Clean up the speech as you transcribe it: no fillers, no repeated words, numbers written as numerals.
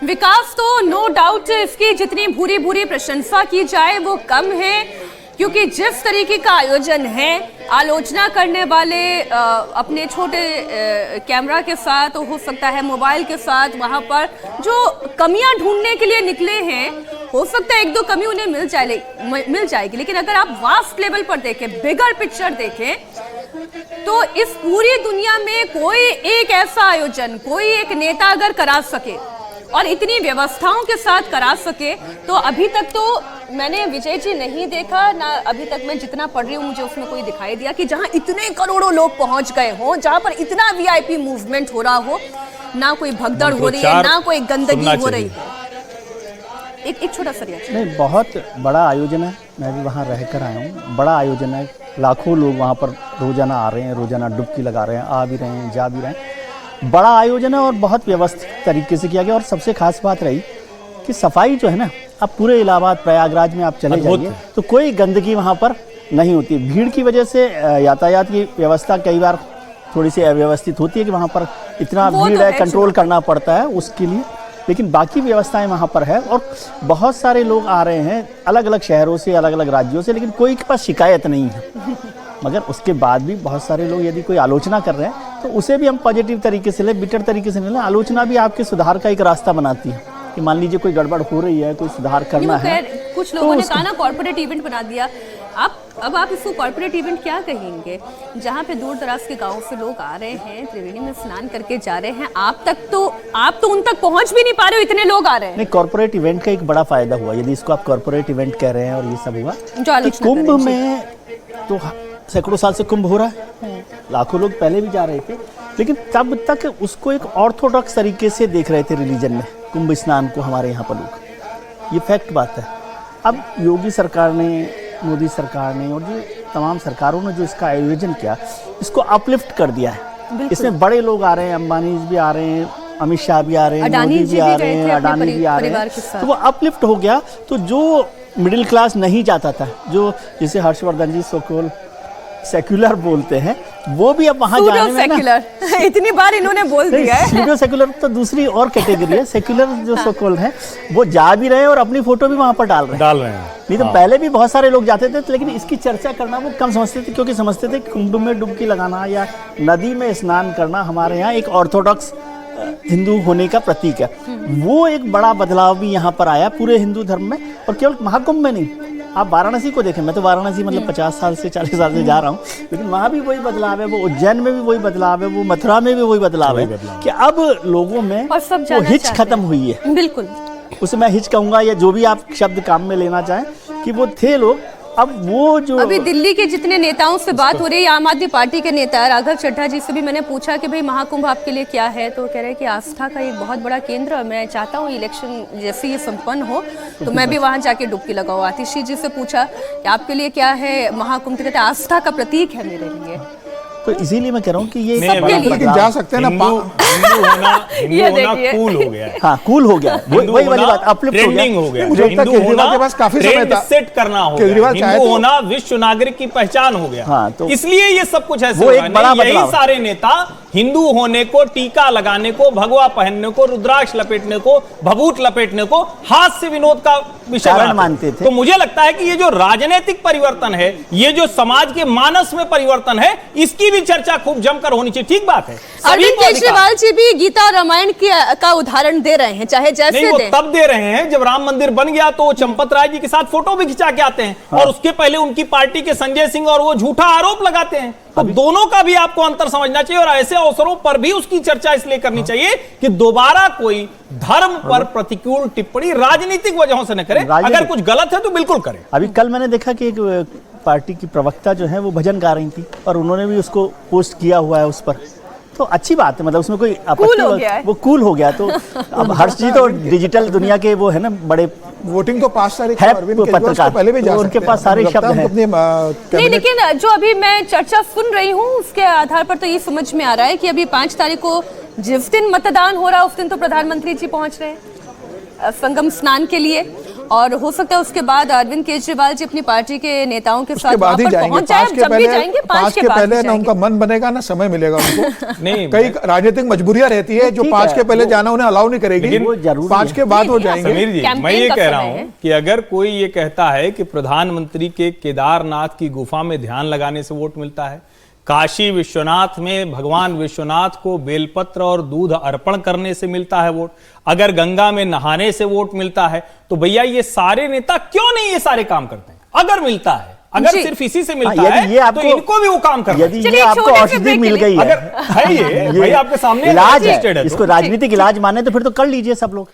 विकास तो no doubt इसकी जितनी भूरी भूरी प्रशंसा की जाए वो कम है, क्योंकि जिस तरीके का आयोजन है, आलोचना करने वाले अपने छोटे कैमरा के साथ, हो सकता है मोबाइल के साथ, वहां पर जो कमियां ढूंढने के लिए निकले हैं, हो सकता है एक दो कमी उन्हें मिल जाएगी, लेकिन अगर आप वास्ट लेवल पर देखें, बिगर पिक्चर देखें, तो इस पूरी दुनिया में कोई एक ऐसा आयोजन, कोई एक नेता अगर करा सके और इतनी व्यवस्थाओं के साथ करा सके, तो अभी तक तो मैंने विजय जी नहीं देखा ना, अभी तक मैं जितना पढ़ रही हूँ मुझे उसमें कोई दिखाई दिया कि जहां इतने करोड़ों लोग पहुंच गए हों, जहां पर इतना वीआईपी मूवमेंट हो रहा हो, ना कोई भगदड़ हो रही है, ना कोई गंदगी हो रही है। एक छोटा सा रिएक्शन। नहीं, बहुत बड़ा आयोजन है, मैं भी वहाँ रह कर आया हूँ, बड़ा आयोजन है, लाखों लोग वहाँ पर रोजाना आ रहे हैं, रोजाना डुबकी लगा रहे हैं, आ भी रहे हैं, जा भी रहे हैं, बड़ा आयोजन है और बहुत व्यवस्थित तरीके से किया गया। और सबसे खास बात रही कि सफाई जो है ना, अब पूरे इलाहाबाद प्रयागराज में आप चले जाइए तो कोई गंदगी वहाँ पर नहीं होती। भीड़ की वजह से यातायात की व्यवस्था कई बार थोड़ी सी अव्यवस्थित होती है कि वहाँ पर इतना भीड़ है, कंट्रोल करना पड़ता है उसके लिए, लेकिन बाकी व्यवस्थाएं वहाँ पर है। और बहुत सारे लोग आ रहे हैं अलग अलग शहरों से, अलग अलग राज्यों से, लेकिन कोई के पास शिकायत नहीं है। मगर उसके बाद भी बहुत सारे लोग यदि कोई आलोचना कर रहे हैं तो उसे भी हम पॉजिटिव तरीके से लें, बिटर तरीके से लें। आलोचना भी आपके सुधार का एक रास्ता बनाती है कि मान लीजिए कोई गड़बड़ हो रही है, कोई सुधार करना है। कुछ लोगों ने कहा ना कॉर्पोरेट इवेंट बना दिया। अब आप इसको कॉर्पोरेट इवेंट क्या कहेंगे, जहाँ पे दूर दराज के गाँव से लोग आ रहे हैं, त्रिवेणी में स्नान करके जा रहे हैं, आप तो उन तक पहुँच भी नहीं पा रहे हो, इतने लोग आ रहे हैं। नहीं, कॉर्पोरेट इवेंट का एक बड़ा फायदा हुआ, यदि इसको आप कॉर्पोरेट इवेंट कह रहे हैं और ये सब हुआ, कुंभ में तो सैकड़ों साल से कुंभ हो रहा है, लाखों लोग पहले भी जा रहे थे, लेकिन तब तक उसको एक ऑर्थोडॉक्स तरीके से देख रहे थे रिलीजन में, कुंभ स्नान को हमारे यहाँ पर लोग। ये फैक्ट बात है। अब योगी सरकार ने, मोदी सरकार ने और जो तमाम सरकारों ने जो इसका आयोजन किया, इसको अपलिफ्ट कर दिया है। इसमें बड़े लोग आ रहे हैं, अंबानी भी आ रहे हैं, अमित शाह भी आ रहे हैं, मोदी भी आ रहे हैं, अडानी भी आ रहे हैं, तो वो अपलिफ्ट हो गया। तो जो मिडिल क्लास नहीं जाता था, जो जिसे हर्षवर्धन जी सोकोल सेक्युलर बोलते हैं, वो भी अब वहां जाने में ना इतनी बार इन्होंने बोल दिया है। सूडो सेक्युलर तो दूसरी और कैटेगरी है, सेक्युलर जो सोकोल है वो जा भी रहे हैं और अपनी फोटो भी वहां पर डाल रहे हैं। नहीं तो पहले भी बहुत सारे लोग जाते थे, लेकिन इसकी चर्चा करना वो कम समझते थे, क्योंकि समझते थे कुंभ में डुबकी लगाना या नदी में स्नान करना हमारे यहाँ एक ऑर्थोडॉक्स हिंदू होने का प्रतीक है। वो एक बड़ा बदलाव भी यहाँ पर आया पूरे हिंदू धर्म में। और केवल महाकुंभ में नहीं, आप वाराणसी को देखें, मैं तो वाराणसी मतलब 50 साल से 40 साल से जा रहा हूँ, लेकिन वहाँ भी वही बदलाव है, वो उज्जैन में भी वही बदलाव है, वो मथुरा में भी वही बदलाव है कि अब लोगों में वो हिच खत्म हुई है। बिल्कुल, उसे मैं हिच कहूँगा या जो भी आप शब्द काम में लेना चाहें, कि वो थे लोग, अब वो जो अभी दिल्ली के जितने नेताओं से बात हो रही है, आम आदमी पार्टी के नेता राघव चड्ढा जी से भी मैंने पूछा कि भाई महाकुंभ आपके लिए क्या है, तो कह रहे हैं कि आस्था का एक बहुत बड़ा केंद्र है, मैं चाहता हूँ इलेक्शन जैसे ये संपन्न हो तो मैं भी वहाँ जाके डुबकी लगाऊँ। आतिशी जी से पूछा कि आपके लिए क्या है महाकुंभ, तो कहते हैं आस्था का प्रतीक है मेरे लिए। तो इसीलिए मैं कह रहा हूँ कि ये जा सकते हैं ना, हिंदू होना कूल हो गया है। हाँ, कूल हो गया, वही वाली बात, अपलिफ्ट हो गया। मुझे लगता है केजरीवाल के पास काफी समय था, सेट करना हो गया, हिंदू होना विश्व नागरिक की पहचान हो गया। हाँ, तो इसलिए ये सब कुछ ऐसे वो एक बड़ा यही सारे नेता हिंदू होने को, टीका लगाने को, भगवा पहनने को, रुद्राक्ष लपेटने को, भभूत लपेटने को हास्य विनोद का विषय मानते थे। तो मुझे लगता है कि ये जो राजनीतिक परिवर्तन है, ये जो समाज के मानस में परिवर्तन है, इसकी भी चर्चा खूब जमकर होनी चाहिए। ठीक बात है, अरविंद केजरीवाल जी भी गीता और रामायण का उदाहरण दे रहे हैं, चाहे जैसे नहीं, वो तब दे रहे हैं जब राम मंदिर बन गया तो चंपत राय जी के साथ फोटो भी खिंचा के आते हैं। हाँ। और उसके पहले उनकी पार्टी के संजय सिंह और वो झूठा आरोप लगाते हैं। तो दोनों का भी आपको अंतर समझना चाहिए, और ऐसे अवसरों पर भी उसकी चर्चा इसलिए करनी चाहिए कि दोबारा कोई धर्म पर प्रतिकूल टिप्पणी राजनीतिक वजहों से न करे। अगर कुछ गलत है तो बिल्कुल करे। अभी कल मैंने देखा कि एक पार्टी की प्रवक्ता जो है वो भजन गा रही थी और उन्होंने भी उसको पोस्ट किया हुआ है उस पर, तो अच्छी बात है, मतलब उसमें कोई आपत्ति, वो कूल हो गया। तो अब हर्ष जी तो डिजिटल दुनिया के वो है ना, बड़े वोटिंग तो 5 तारीख है, पत्रकार पहले भी जा उनके पास सारे शब्द हैं। नहीं, लेकिन जो अभी मैं चर्चा सुन रही हूँ उसके आधार पर तो ये समझ में आ रहा है कि अभी 5 तारीख को जिस दिन मतदान हो रहा है उस दिन तो प्रधानमंत्री जी पहुंच रहे हैं संगम स्नान के लिए, और हो सकता है उसके बाद अरविंद केजरीवाल जी अपनी पार्टी के नेताओं के साथ उसके बाद ही वहां पर जाएंगे, पहुंच जाए। जब भी जाएंगे 5 के बाद पहले ही ना उनका जाएंगे। मन बनेगा ना समय मिलेगा उनको। नहीं, कई राजनीतिक मजबूरियां रहती है जो ठीक 5 है, के पहले वो- जाना उन्हें अलाउ नहीं करेगी, लेकिन वो जरूरी 5 के बाद वो नहीं, जाएंगे। समीर जी, कैंपेन मैं ये का कह रहा समय हूं है। कि अगर कोई ये कहता है कि प्रधानमंत्री के केदारनाथ की गुफा में ध्यान लगाने से वोट मिलता है, काशी विश्वनाथ में भगवान विश्वनाथ को बेलपत्र और दूध अर्पण करने से मिलता है वोट, अगर गंगा में नहाने से वोट मिलता है, तो भैया ये सारे नेता क्यों नहीं ये सारे काम करते हैं? अगर मिलता है, अगर जी। सिर्फ इसी से मिलता यदि है ये तो आपको- इनको भी वो काम करना यदि चलिए, ये आपको छोटे से औषधि break मिल के लिए। गई है, अगर है ये भाई आपके सामने इलाज existed है, तो। इसको राजनीतिक इलाज माने तो फिर तो कर लीजिए सब लोग।